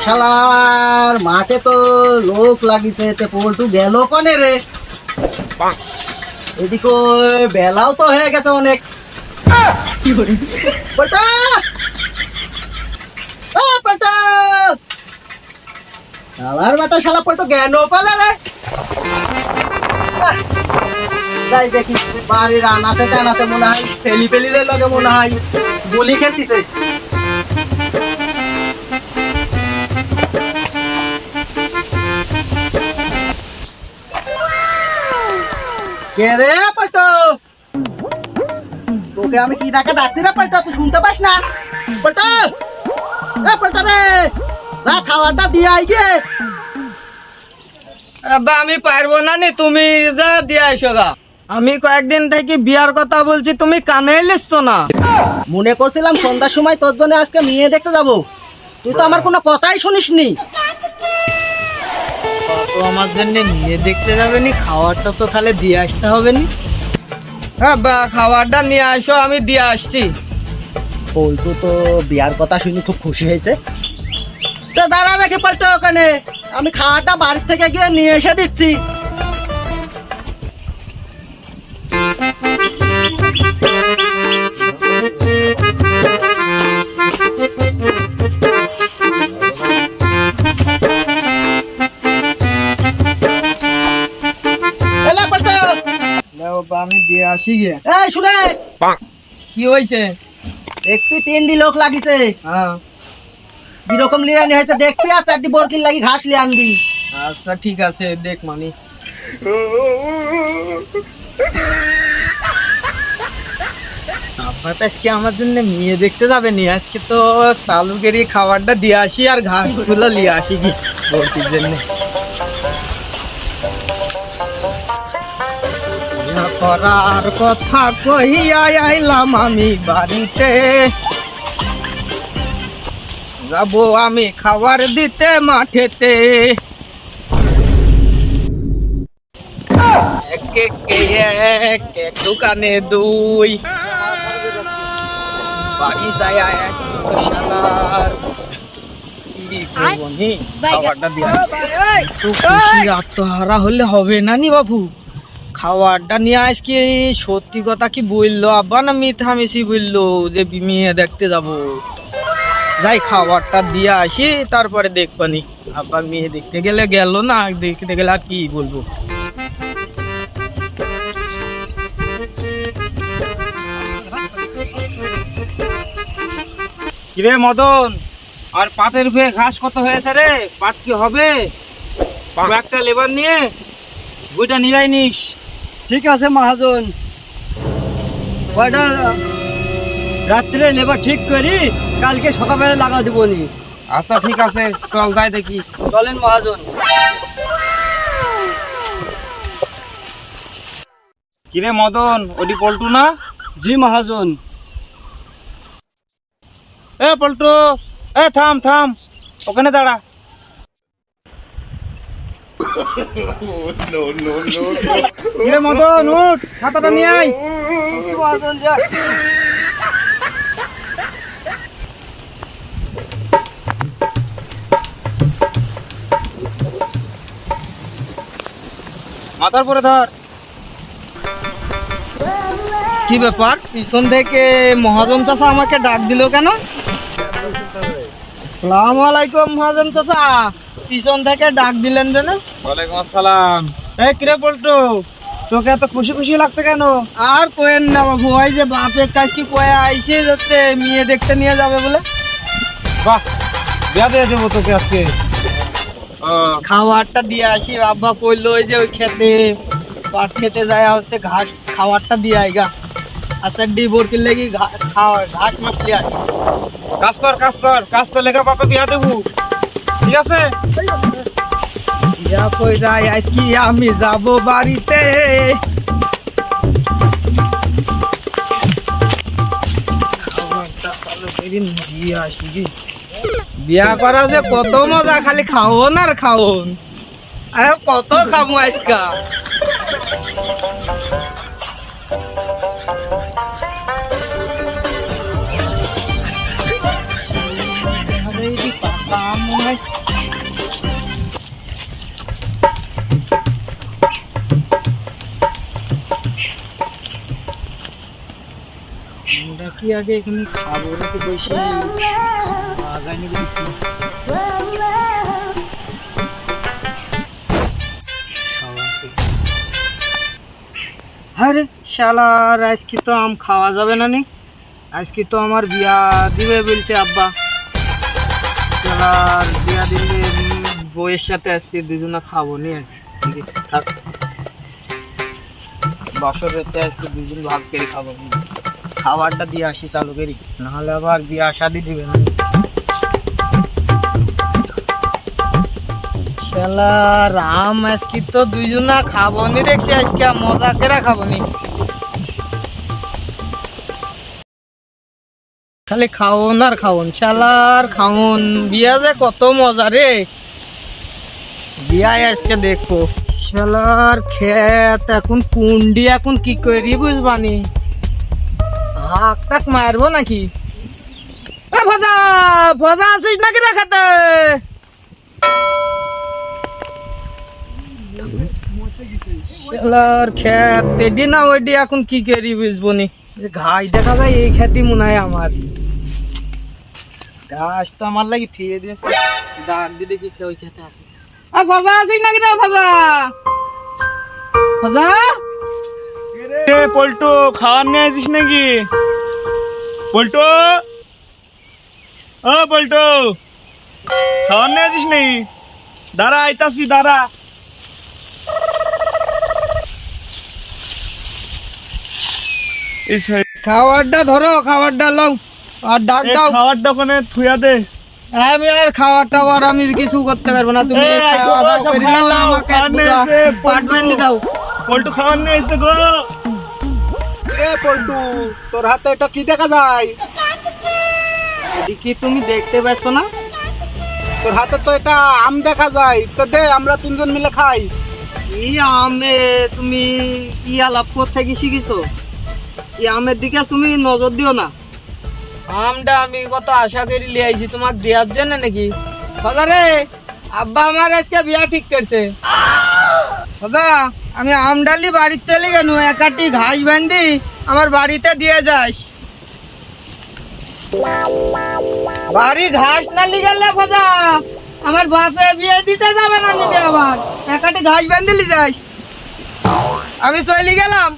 শালার মাঠে তো লোক লাগিছে, তে পল্টু গেল কনে রে? এদিকে বেলাও তো হয়ে গেছে অনেক। পল্টু! ও পল্টু! শালার বেটা, শালা পল্টু জ্ঞান পালে রে। যাই দেখি বাড়ির আনাতে টানাতে মনে হয় তেলি পেলির লগে মনে হয় বলি খেলতেছে। কে রে পল্টু? তোকে আমি কি ডাকে ডাকছি রে পল্টু, তুই শুনতে পাস না? পল্টু! এ পল্টু রে, যা খাবারটা দিয়ে আই গে। আব্বা আমি পারবো না নি, তুমি যা দিয়ে আইসো গা। আমি কয়েকদিন থেকে বিয়ার কথা বলছি, তুমি কানে লিখছ না। মনে করছিলাম সন্ধ্যার সময় তোর জন্য আজকে মেয়ে দেখতে যাবো, তুই তো আমার কোনো কথাই শুনিসনি। তো আমার জন্য নিয়ে দেখতে যাবে নি, খাবারটা তো তাহলে দিয়ে আসতে হবে নি। হ্যাঁ বা খাবারটা নিয়ে আসো, আমি দিয়ে আসছি। পল্টু তো বিয়ার কথা শুনে খুব খুশি হয়েছে। তো দাঁড়া দেখি পল্টু ওখানে, আমি খাওয়াটা বাড়ির থেকে গিয়ে নিয়ে এসে দিচ্ছি। এলা পল্টু, আমি দিয়ে আসি গিয়ে। এই শুনে, কি হয়েছে? একটু 3টি লোক লাগিছে। হ্যাঁ কিরকম লিয়ানি হয়েছে দেখবি, আর 4টি বরকিন লাগি ঘাস লিয়ে আনবি। আচ্ছা ঠিক আছে, দেখ মানি। আপনার আজকে আমার জন্য মেয়ে দেখতে যাবে নি? আজকে তো চালু করে খাবারটা দিয়ে আসি আর ঘাসগুলো নিয়ে আসি কি ভর্তির জন্য। করার কথা কহিয়া আইলাম আমি বাড়িতে, যাবো আমি খাবার দিতে মাঠেতে। এক দোকানে দুই, বাড়ি যায় খাবারটা দিয়ে আত্মহারা হলে হবে না নি বাবু। খাবারটা নিয়ে আজকে সত্যি কথা কি বললো আব্বা না মিথ্যা মিশি বললো যে মেয়ে দেখতে যাব? যাই খাবারটা দিয়ে আসি, তারপরে দেখবানি। আব্বা মেয়ে দেখতে গেলে গেল না, দেখতে গেলে আর কি বলবো। কিরে মদন, আর পাটের উপরে ঘাস কত হয়েছে রে? পাট কি হবে? একটা লেবার নিয়ে বইটা নিরাই নিস। ঠিক আছে মহাজন, কয়টা রাত্রে লেবার ঠিক করি, কালকে সকালবেলা লাগা দেবো নি। আচ্ছা ঠিক আছে, চল যাই দেখি। চলেন মহাজন। কিরে মদন, ওটি পল্টু না? জি মহাজন। এ পল্টু, এ থাম থাম, ওখানে দাঁড়া। কিরে মদন, উঠ, ছাতাটা নিয়ে আয়। মহাজন যে আসছি। মাথার পরে ধর। কি ব্যাপার, পিছন থেকে মহাজন চাচা আমাকে ডাক দিল কেন? আসসালামু আলাইকুম মহাজন চাচা, পিছন থেকে ডাক দিলেন যেন? ওয়ালাইকুম আসসালাম। এই কিরে পল্টু, তোকে এত খুশি খুশি লাগছে কেন? আর কোয়েন না বাবু, ওই যে বাপের কাজ কি কয়ে আইসে যাচ্ছে মেয়ে দেখতে নিয়ে যাবে বলে। বাহ, বিয়া দিয়ে দেবো তোকে আজকে। খাবারটা দিয়ে আসি, আব্বা কইলো ওই যে ওই খেতে পাট খেতে যায় হচ্ছে ঘাস, খাবারটা দিয়ে আইগা। আচ্ছা ডি বোরকির লেগে ঘাস মাছলি আসি। কাজ কর কাজ কর, কাজ করলে বাপা বিয়া দেবো, ঠিক আছে? বিয়া কই যাই আজকে আমি যাব বাড়িতে। বিয়া করা যে কত মজা, খালি খাওন আর খাওন। আরে কত খাবো আজকা। কাম মনে হয় আমরা কি আগে এখানে খাবো নাকি বসে আগানি দেখি। আরে শালার আজকে তো আম খাওয়া যাবে না নি, আজকে তো আমার বিয়া দিবে বলছে আব্বা। শালার বিয়া দিলে বউয়ের সাথে আজকে দুজনা খাবো নি। আজকে থাক, বাসরেতে আজকে দুজন ভাগ করে খাবো, খাবারটা দিয়ে আসি চালু করি, নাহলে আবার বিয়া শাদি দিবে না। শালার আম আজকে তো দুজনা খাবো নি দেখছি, আজকে মজা করে খাবো নি, খালি খাওন আর খাওন। শালার খাওন, বিয়া যে কত মজা রে, বিয়ায় আজকে দেখো। শালার খেত এখন কুন্ডি, এখন কি করি বুঝবানি, হাক টাক মারবো নাকি? ভজা ভজা আছিস নাকি রে খেতে? শালার খেত এডি না ওইডি, এখন কি করি বুঝবো নি। ঘাস দেখা যায় এই খেতি মনে হয় আমার, ঘাস তো আমার লাগি থিয়ে দিয়েছে, ডাক দিয়ে দেখি ওই খেতে আছে। ভজা আছিস নাকি রে ভজা? ভজা পল্টু খাওয়ার নিয়ে আসিস নাকি? পল্টু, ও পল্টু, খাওয়ার নিয়ে আসিস নাকি? দাঁড়া আইতাছি, দাঁড়া। খাবারটা ধরো, খাবারটা লও আর ডাক দাও। খাওয়ারটা ওখানে থুয়া দে। আমি আর খাবার টাবার আমি কিছু করতে পারবো না, তুমি খাওয়া দাওয়া করে নাও, আমাকে পাট বেঁধে দাও। পল্টু খাওয়ার নিয়ে আসছে গো। রে পল্টু, তোর হাতে এটা কি দেখা যায়? কি তুমি দেখতে পাচ্ছ না? তোর হাতে তো এটা আম দেখা যায়, তো দে আমরা তিনজন মিলে খাই। এই আমে তুমি কি আলাপ করতে কি শিখিছো? এই আমের দিকে তুমি নজর দিও না, আমটা আমি কত আশা করি লিয়ে আইছি তোমাকে দেওয়ার জন্য নাকি। দাদা রে, আব্বা আমার আজকে বিয়া ঠিক করছে। দাদা আমি আম ডালি বাড়িতে চলে গেল, একাটি ঘাস বান্ধি আমার বাড়িতে দিয়ে যাস। বাড়ি ঘাস না লিগেলে দাদা আমার বাপে বিয়ে দিতে যাবে না, নিতে আবার একাটি ঘাস বান্ধি লি যাস। আমি চলে গেলাম।